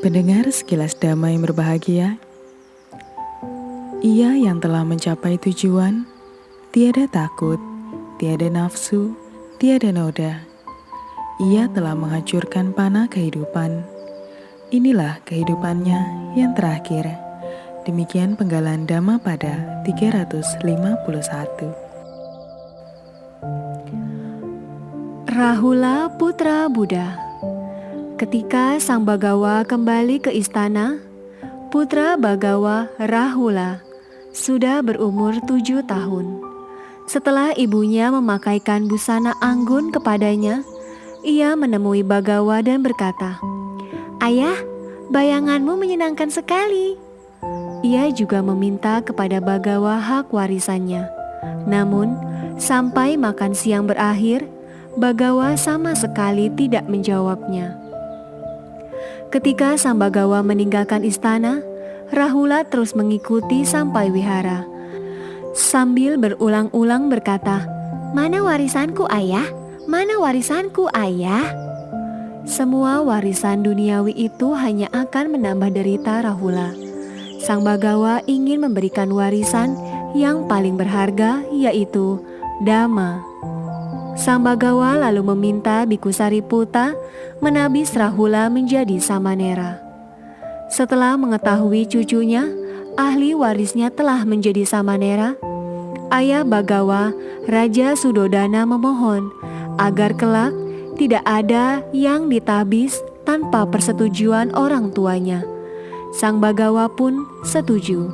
Pendengar sekilas damai yang berbahagia, ia yang telah mencapai tujuan, tiada takut, tiada nafsu, tiada noda. Ia telah menghancurkan panah kehidupan. Inilah kehidupannya yang terakhir. Demikian penggalan Dhammapada 351. Rahula putra Buddha. Ketika Sang Bagawa kembali ke istana, putra Bagawa Rahula sudah berumur 7 tahun. Setelah ibunya memakaikan busana anggun kepadanya, ia menemui Bagawa dan berkata, "Ayah, bayanganmu menyenangkan sekali." Ia juga meminta kepada Bagawa hak warisannya. Namun, sampai makan siang berakhir, Bagawa sama sekali tidak menjawabnya. Ketika Sang Bagawa meninggalkan istana, Rahula terus mengikuti sampai wihara. Sambil berulang-ulang berkata, "Mana warisanku, ayah? Mana warisanku, ayah?" Semua warisan duniawi itu hanya akan menambah derita Rahula. Sang Bagawa ingin memberikan warisan yang paling berharga, yaitu Dhamma. Sang Bagawa lalu meminta Biku Sariputta menabis Rahula menjadi samanera. Setelah mengetahui cucunya, ahli warisnya telah menjadi samanera, ayah Bagawa, Raja Sudodana memohon agar kelak tidak ada yang ditabis tanpa persetujuan orang tuanya. Sang Bagawa pun setuju.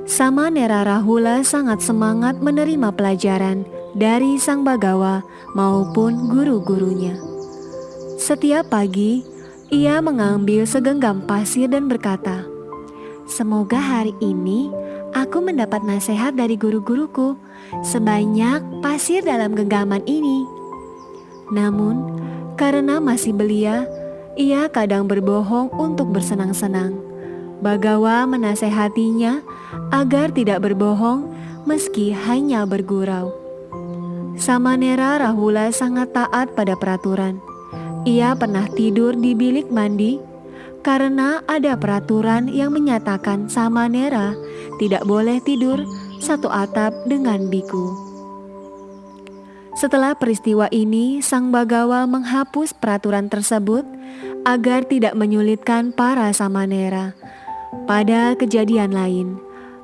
Samanera Rahula sangat semangat menerima pelajaran dari Sang Bagawa maupun guru-gurunya. Setiap pagi, ia mengambil segenggam pasir dan berkata, "Semoga hari ini aku mendapat nasihat dari guru-guruku sebanyak pasir dalam genggaman ini." Namun, karena masih belia, ia kadang berbohong untuk bersenang-senang. Bagawa menasehatinya agar tidak berbohong meski hanya bergurau. Samanera Rahula sangat taat pada peraturan. Ia pernah tidur di bilik mandi karena ada peraturan yang menyatakan samanera tidak boleh tidur satu atap dengan biku. Setelah peristiwa ini, Sang Bagawa menghapus peraturan tersebut agar tidak menyulitkan para samanera. Pada kejadian lain,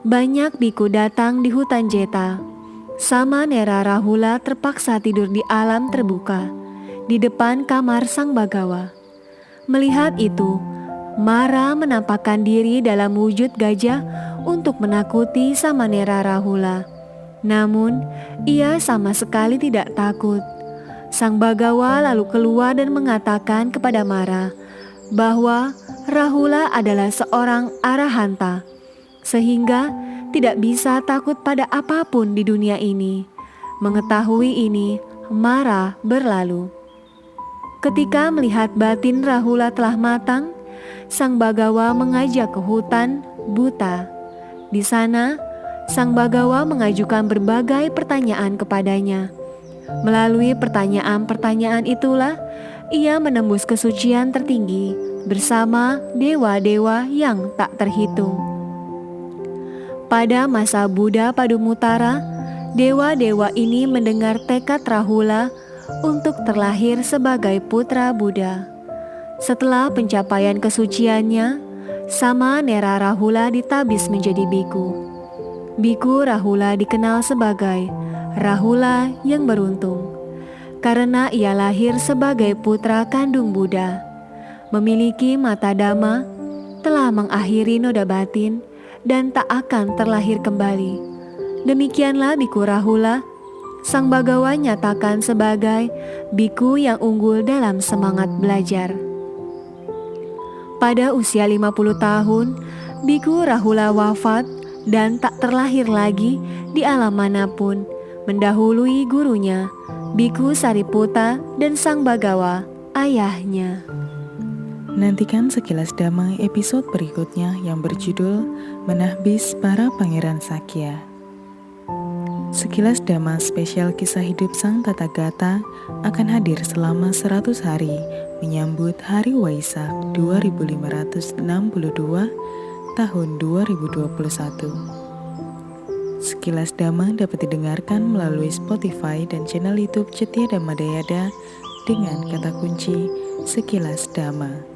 banyak biku datang di hutan Jeta. Samanera Rahula terpaksa tidur di alam terbuka, di depan kamar Sang Bagawa. Melihat itu, Mara menampakkan diri dalam wujud gajah untuk menakuti Samanera Rahula. Namun, ia sama sekali tidak takut. Sang Bagawa lalu keluar dan mengatakan kepada Mara bahwa Rahula adalah seorang arahanta, sehingga tidak bisa takut pada apapun di dunia ini. Mengetahui ini, Mara berlalu. Ketika melihat batin Rahula telah matang, Sang Bagawa mengajak ke hutan buta. Di sana, Sang Bagawa mengajukan berbagai pertanyaan kepadanya. Melalui pertanyaan-pertanyaan itulah, ia menembus kesucian tertinggi bersama dewa-dewa yang tak terhitung. Pada masa Buddha Padumutara, dewa-dewa ini mendengar tekad Rahula untuk terlahir sebagai putra Buddha. Setelah pencapaian kesuciannya, Samanera Rahula ditabis menjadi biku. Biku Rahula dikenal sebagai Rahula yang beruntung, karena ia lahir sebagai putra kandung Buddha. Memiliki mata dhamma, telah mengakhiri noda batin, dan tak akan terlahir kembali. Demikianlah Biku Rahula, Sang Bagawa nyatakan sebagai biku yang unggul dalam semangat belajar. Pada usia 50 tahun, Biku Rahula wafat dan tak terlahir lagi di alam manapun, mendahului gurunya, Biku Sariputta dan Sang Bagawa, ayahnya. Nantikan sekilas damai episode berikutnya yang berjudul Menahbis Para Pangeran Sakya. Sekilas Dhamma spesial kisah hidup Sang Tathagata akan hadir selama 100 hari menyambut Hari Waisak 2562 tahun 2021. Sekilas Dhamma dapat didengarkan melalui Spotify dan channel YouTube Cetia Dhamma Dayada dengan kata kunci Sekilas Dhamma.